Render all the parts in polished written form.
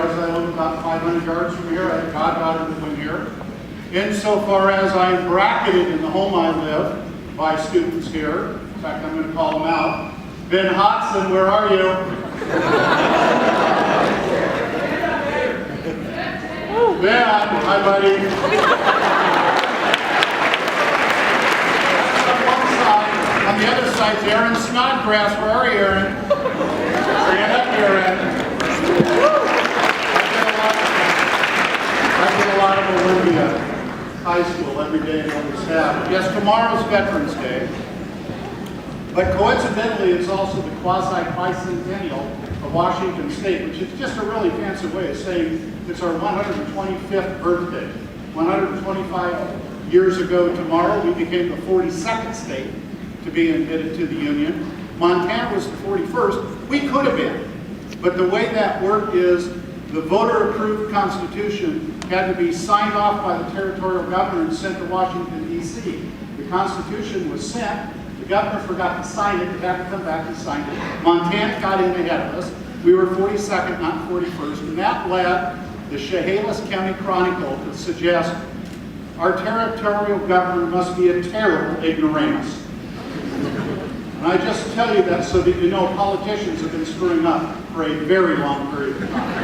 as I live about 500 yards from here. I have goddaughter living here. Insofar as I'm bracketed in the home I live by students here. In fact, I'm going to call them out. Ben Hodson, where are you? Ben, hi buddy. On the other side, Aaron Snodgrass. Where are you, Aaron? Stand up, Aaron. I get a lot of Olympia High School every day on the staff. Yes, tomorrow's Veterans Day. But coincidentally, it's also the quasi-bicentennial of Washington State, which is just a really fancy way of saying it's our 125th birthday. 125 years ago tomorrow, we became the 42nd state to be admitted to the Union. Montana was the 41st. We could have been. But the way that worked is the voter-approved Constitution had to be signed off by the territorial governor and sent to Washington, D.C. The Constitution was sent. The governor forgot to sign it. It had to come back and sign it. Montana got in ahead of us. We were 42nd, not 41st. And that led the Chehalis County Chronicle to suggest our territorial governor must be a terrible ignoramus. And I just tell you that so that you know politicians have been screwing up for a very long period of time.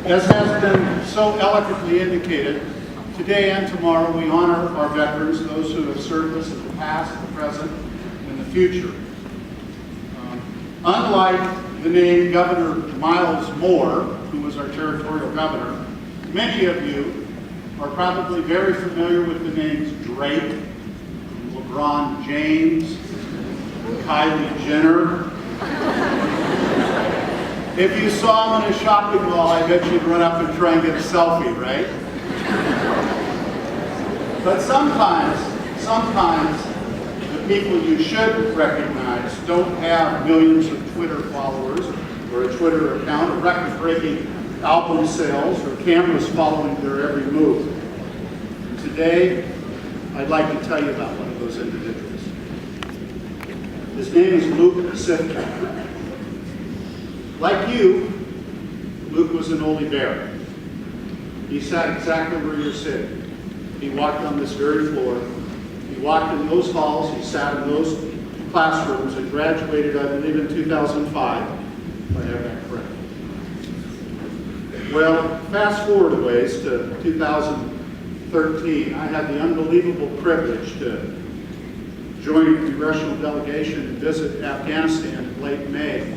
As has been so eloquently indicated, today and tomorrow we honor our veterans, those who have served us in the past, the present, and the future. Unlike the name Governor Miles Moore, who was our territorial governor, many of you are probably very familiar with the names Drake, LeBron James, Kylie Jenner. If you saw him in a shopping mall, I bet you'd run up and try and get a selfie, right? But sometimes the people you should recognize don't have millions of Twitter followers or a Twitter account or record-breaking album sales or cameras following their every move. And today, I'd like to tell you about one of those individuals. His name is Luke Sitka. Like you, Luke was an oldie bear. He sat exactly where you're sitting. He walked on this very floor. He walked in those halls. He sat in those classrooms and graduated, I believe, in 2005, if I have that correct. Well, fast forward a ways to 2013. I had the unbelievable privilege to join a congressional delegation and visit Afghanistan in late May.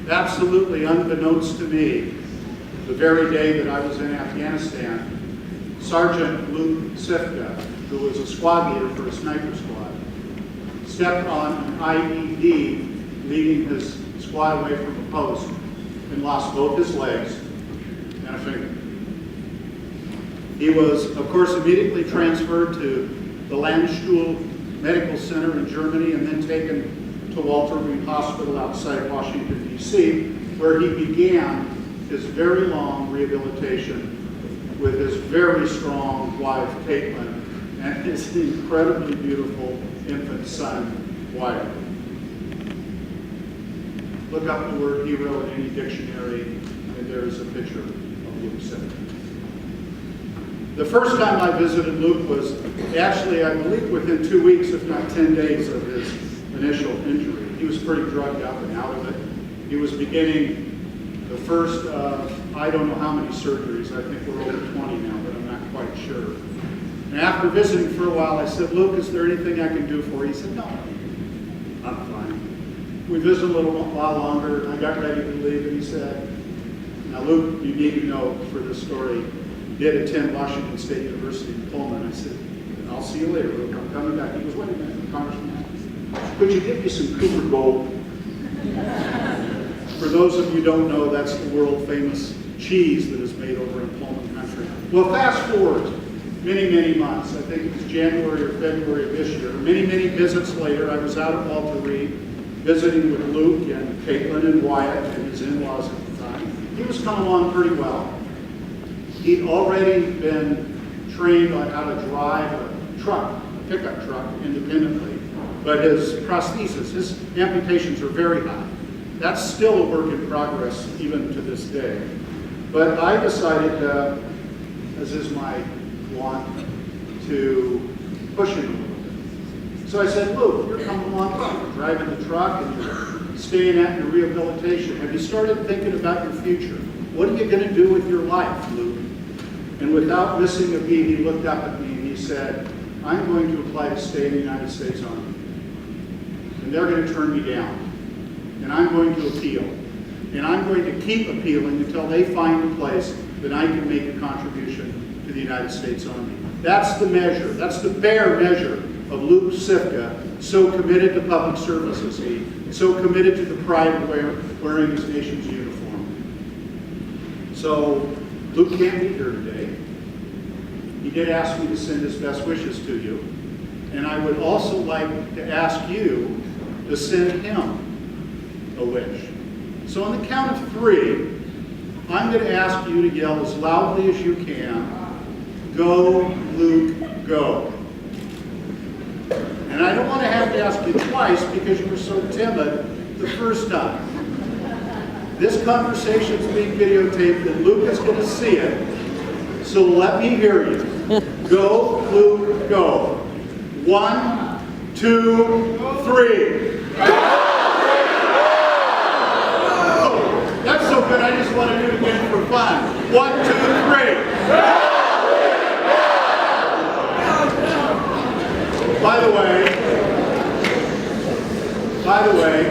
Absolutely unbeknownst to me, the very day that I was in Afghanistan, Sergeant Luke Sitka, who was a squad leader for a sniper squad, stepped on an IED leading his squad away from a post and lost both his legs and a finger. He was, of course, immediately transferred to the Landstuhl Medical Center in Germany and then taken to Walter Reed Hospital outside Washington, D.C., where he began his very long rehabilitation with his very strong wife, Caitlin, and his incredibly beautiful infant son, Wyatt. Look up the word hero in any dictionary, and there's a picture of Luke Sitka. The first time I visited Luke was actually, I believe, within 2 weeks, if not 10 days of his initial injury. He was pretty drugged up and out of it. He was beginning the first of, I don't know how many surgeries. I think we're over 20 now, but I'm not quite sure. And after visiting for a while, I said, Luke, is there anything I can do for you? He said, no, I'm fine. We visited a little while longer, and I got ready to leave, and he said, now Luke, you need to know for this story, he did attend Washington State University in Pullman. I said, I'll see you later, Luke, I'm coming back. He goes, wait a minute, Congressman, could you give me some Cooper Gold? For those of you who don't know, that's the world famous cheese that is made over in Pullman country. Well, fast forward many, many months. I think it was January or February of this year. Many, many visits later, I was out at Walter Reed visiting with Luke and Caitlin and Wyatt and his in-laws at the time. He was coming along pretty well. He'd already been trained on how to drive a truck, a pickup truck, independently. But his prosthesis, his amputations are very high. That's still a work in progress even to this day. But I decided, as is my want, to push him a little bit. So I said, Luke, you're coming along, you're driving the truck and you're staying at your rehabilitation. Have you started thinking about your future? What are you going to do with your life, Luke? And without missing a beat, he looked up at me and he said, I'm going to apply to stay in the United States Army. And they're going to turn me down. And I'm going to appeal. And I'm going to keep appealing until they find a place that I can make a contribution to the United States Army. That's the measure. That's the bare measure of Luke Sifka, so committed to public service as he, so committed to the pride of wearing his nation's uniform. So Luke can't be here today. He did ask me to send his best wishes to you. And I would also like to ask you to send him a wish. So on the count of 3, I'm going to ask you to yell as loudly as you can, "Go, Luke, go." And I don't want to have to ask you twice because you were so timid the first time. This conversation is being videotaped and Luke is going to see it. So let me hear you. Go, Luke, go. 1, 2, 3. That's so good, I just want to do it again for fun. 1, 2, 3. By the way,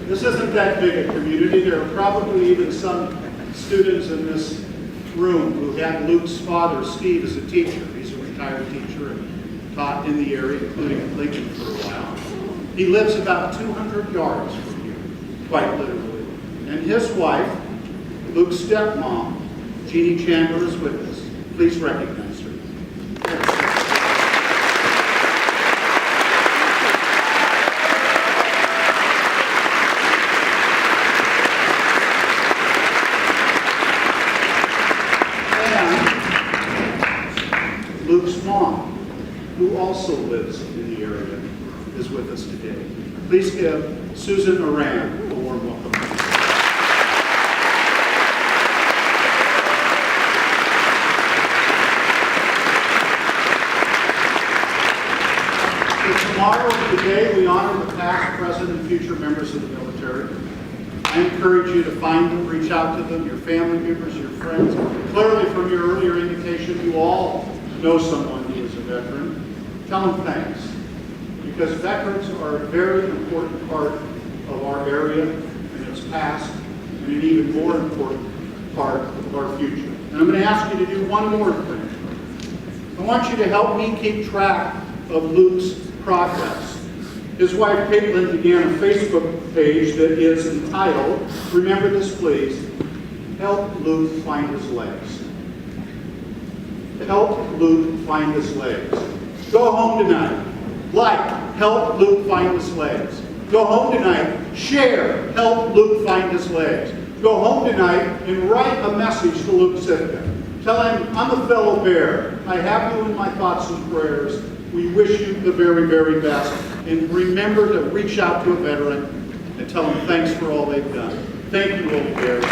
this isn't that big a community. There are probably even some students in this room who had Luke's father, Steve, as a teacher. He's a retired teacher and taught in the area, including at Lincoln for a while. He lives about 200 yards from you, quite literally. And his wife, Luke's stepmom, Jeannie Chandler, is with us. Please recognize her. And Luke's mom, who also lives in the area, is with us today. Please give Susan Moran a warm welcome. Tomorrow and today we honor the past, present, and future members of the military. I encourage you to find them, reach out to them, your family members, your friends. Clearly from your earlier indication, you all know someone who is a veteran. Tell them thanks, because veterans are a very important part of our area and its past, and an even more important part of our future. And I'm going to ask you to do one more thing. I want you to help me keep track of Luke's progress. His wife Caitlin began a Facebook page that is entitled, remember this please, "Help Luke Find His Legs." Help Luke find his legs. Go home tonight. Help Luke find his legs. Go home tonight. Share. Help Luke find his legs. Go home tonight and write a message to Luke Sifka. Tell him, I'm a fellow bear. I have you in my thoughts and prayers. We wish you the very, very best. And remember to reach out to a veteran and tell them thanks for all they've done. Thank you, old bears.